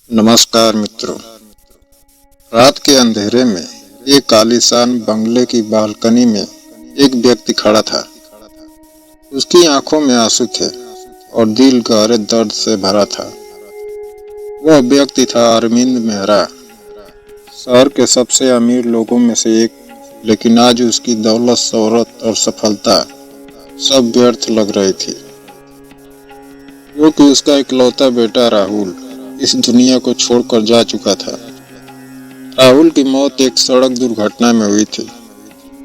नमस्कार मित्रों। रात के अंधेरे में एक आलीशान बंगले की बालकनी में एक व्यक्ति खड़ा था। उसकी आंखों में आंसू थे और दिल गहरे दर्द से भरा था। वह व्यक्ति था अरविंद मेहरा, शहर के सबसे अमीर लोगों में से एक, लेकिन आज उसकी दौलत, शोहरत और सफलता सब व्यर्थ लग रही थी, क्योंकि उसका इकलौता बेटा राहुल इस दुनिया को छोड़कर जा चुका था। राहुल की मौत एक सड़क दुर्घटना में हुई थी।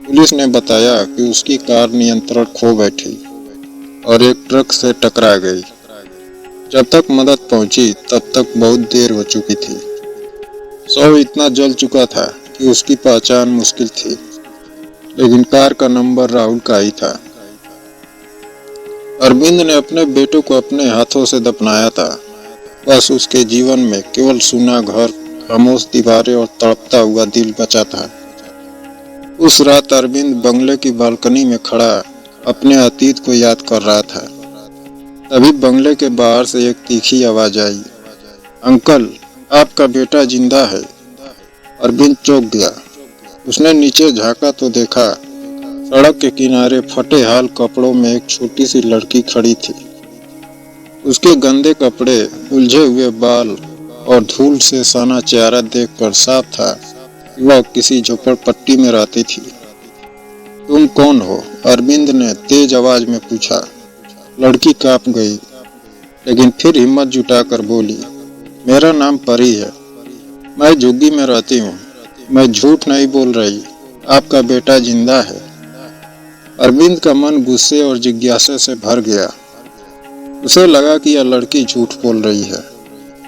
पुलिस ने बताया कि उसकी कार नियंत्रण खो बैठी और एक ट्रक से टकरा गई। जब तक मदद पहुंची तब तक बहुत देर हो चुकी थी। शव इतना जल चुका था कि उसकी पहचान मुश्किल थी, लेकिन कार का नंबर राहुल का ही था। अरविंद ने अपने बेटे को अपने हाथों से दफनाया था। बस उसके जीवन में केवल सूना घर, खामोश दीवारें और तड़पता हुआ दिल बचा था। उस रात अरविंद बंगले की बालकनी में खड़ा अपने अतीत को याद कर रहा था। तभी बंगले के बाहर से एक तीखी आवाज आई, अंकल, आपका बेटा जिंदा है। अरविंद चौंक गया। उसने नीचे झांका तो देखा सड़क के किनारे फटे हाल कपड़ों में एक छोटी सी लड़की खड़ी थी। उसके गंदे कपड़े, उलझे हुए बाल और धूल से सना चेहरा देखकर साफ था कि वह किसी झोपड़पट्टी में रहती थी। तुम कौन हो? अरविंद ने तेज आवाज में पूछा। लड़की कांप गई, लेकिन फिर हिम्मत जुटाकर बोली, मेरा नाम परी है। मैं झुग्गी में रहती हूँ। मैं झूठ नहीं बोल रही। आपका बेटा जिंदा है। अरविंद का मन गुस्से और जिज्ञासा से भर गया। उसे लगा कि यह लड़की झूठ बोल रही है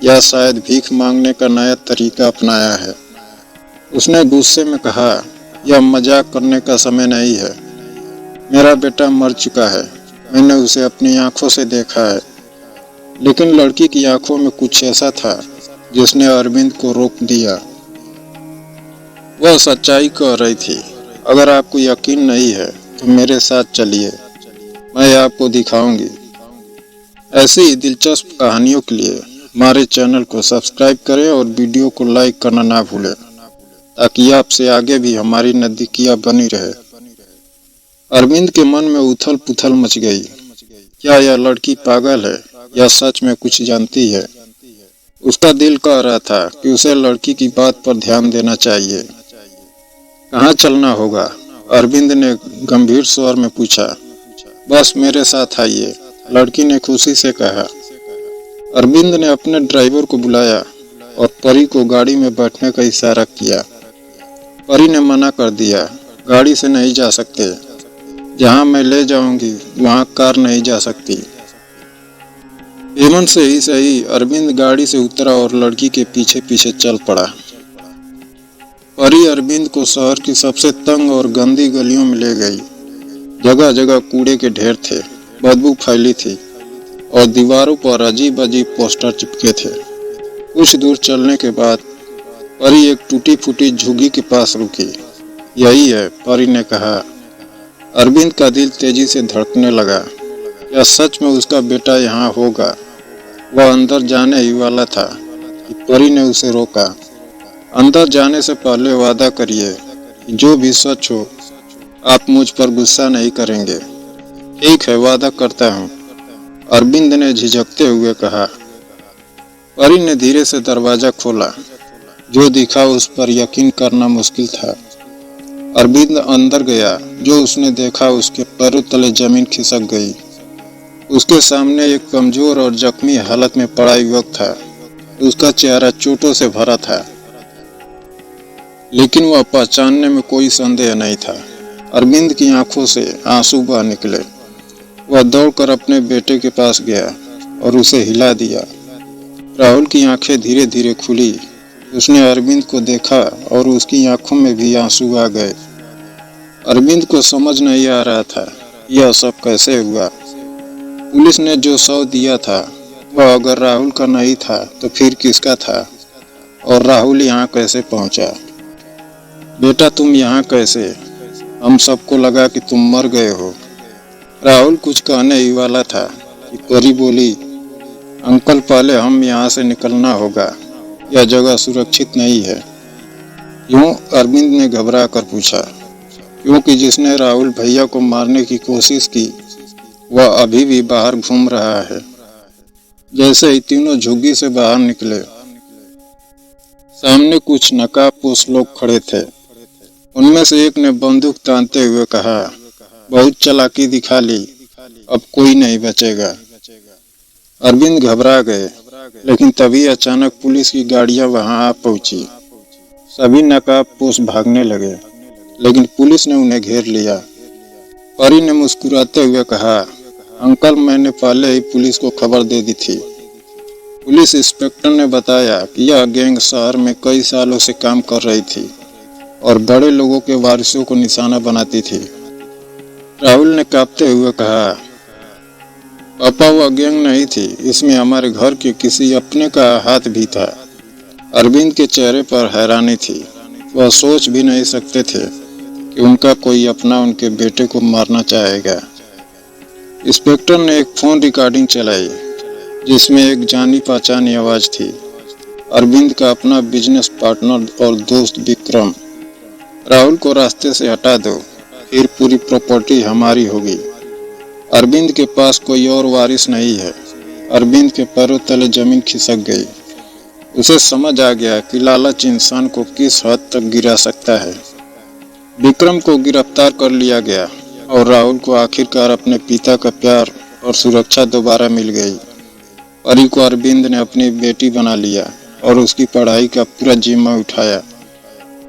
या शायद भीख मांगने का नया तरीका अपनाया है। उसने गुस्से में कहा, यह मजाक करने का समय नहीं है। मेरा बेटा मर चुका है। मैंने उसे अपनी आंखों से देखा है। लेकिन लड़की की आंखों में कुछ ऐसा था जिसने अरविंद को रोक दिया। वह सच्चाई कह रही थी। अगर आपको यकीन नहीं है तो मेरे साथ चलिए, मैं आपको दिखाऊंगी। ऐसी ही दिलचस्प कहानियों के लिए हमारे चैनल को सब्सक्राइब करें और वीडियो को लाइक करना ना भूलें, ताकि आपसे आगे भी हमारी नजदीकियां बनी रहे। अरविंद के मन में उथल पुथल मच गई। क्या यह लड़की पागल है या सच में कुछ जानती है? उसका दिल कह रहा था कि उसे लड़की की बात पर ध्यान देना चाहिए। कहाँ चलना होगा? अरविंद ने गंभीर स्वर में पूछा। बस मेरे साथ आइए, लड़की ने खुशी से कहा। अरविंद ने अपने ड्राइवर को बुलाया और परी को गाड़ी में बैठने का इशारा किया। परी ने मना कर दिया, गाड़ी से नहीं जा सकते। जहां मैं ले जाऊंगी वहां कार नहीं जा सकती। हेमंत से ही सही अरविंद गाड़ी से उतरा और लड़की के पीछे पीछे चल पड़ा। परी अरविंद को शहर की सबसे तंग और गंदी गलियों में ले गई। जगह जगह कूड़े के ढेर थे, बदबू फैली थी और दीवारों पर अजीब अजीब पोस्टर चिपके थे। कुछ दूर चलने के बाद परी एक टूटी फूटी झुग्गी के पास रुकी। यही है, परी ने कहा। अरविंद का दिल तेजी से धड़कने लगा। क्या सच में उसका बेटा यहाँ होगा? वह अंदर जाने ही वाला था कि परी ने उसे रोका। अंदर जाने से पहले वादा करिए कि जो भी सच हो आप मुझ पर गुस्सा नहीं करेंगे। ठीक है, वादा करता हूँ, अरविंद ने झिझकते हुए कहा। परी ने धीरे से दरवाजा खोला। जो दिखा उस पर यकीन करना मुश्किल था। अरविंद अंदर गया। जो उसने देखा उसके पैरों तले जमीन खिसक गई। उसके सामने एक कमजोर और जख्मी हालत में पड़ा युवक था। उसका चेहरा चोटों से भरा था, लेकिन वह पहचानने में कोई संदेह नहीं था। अरविंद की आंखों से आंसू बह निकले। वह दौड़कर अपने बेटे के पास गया और उसे हिला दिया। राहुल की आंखें धीरे धीरे खुली। उसने अरविंद को देखा और उसकी आंखों में भी आंसू आ गए। अरविंद को समझ नहीं आ रहा था यह सब कैसे हुआ। पुलिस ने जो शव दिया था वह अगर राहुल का नहीं था तो फिर किसका था? और राहुल यहाँ कैसे पहुंचा? बेटा, तुम यहाँ कैसे? हम सबको लगा कि तुम मर गए हो। राहुल कुछ कहने ही वाला था कि परी बोली, अंकल, पहले हम यहाँ से निकलना होगा। यह जगह सुरक्षित नहीं है। यूं अरविंद ने घबरा कर पूछा, क्योंकि जिसने राहुल भैया को मारने की कोशिश की वह अभी भी बाहर घूम रहा है। जैसे ही तीनों झुग्गी से बाहर निकले, सामने कुछ नकाबपोश लोग खड़े थे। उनमें से एक ने बंदूक तानते हुए कहा, बहुत चालाकी दिखा ली, अब कोई नहीं बचेगा। अरविंद घबरा गए, लेकिन तभी अचानक पुलिस की गाड़ियां वहां आ पहुंची। सभी नकाबपोश भागने लगे, लेकिन पुलिस ने उन्हें घेर लिया। परी ने मुस्कुराते हुए कहा, अंकल, मैंने पहले ही पुलिस को खबर दे दी थी। पुलिस इंस्पेक्टर ने बताया कि यह गैंग शहर में कई सालों से काम कर रही थी और बड़े लोगों के वारिसों को निशाना बनाती थी। राहुल ने कांपते हुए कहा, पापा, वह गैंग नहीं थी, इसमें हमारे घर के किसी अपने का हाथ भी था। अरविंद के चेहरे पर हैरानी थी। वह सोच भी नहीं सकते थे कि उनका कोई अपना उनके बेटे को मारना चाहेगा। इंस्पेक्टर ने एक फोन रिकॉर्डिंग चलाई, जिसमें एक जानी पहचानी आवाज थी, अरविंद का अपना बिजनेस पार्टनर और दोस्त विक्रम। राहुल को रास्ते से हटा दो, फिर पूरी प्रॉपर्टी हमारी होगी। अरविंद के पास कोई और वारिस नहीं है। अरविंद के पैरों तले जमीन खिसक गई। उसे समझ आ गया कि लालच इंसान को किस हद तक गिरा सकता है। विक्रम को गिरफ्तार कर लिया गया और राहुल को आखिरकार अपने पिता का प्यार और सुरक्षा दोबारा मिल गई। परी को अरविंद ने अपनी बेटी बना लिया और उसकी पढ़ाई का पूरा जिम्मा उठाया।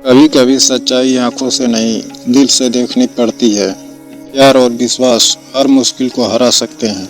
कभी कभी सच्चाई आंखों से नहीं, दिल से देखनी पड़ती है। प्यार और विश्वास हर मुश्किल को हरा सकते हैं।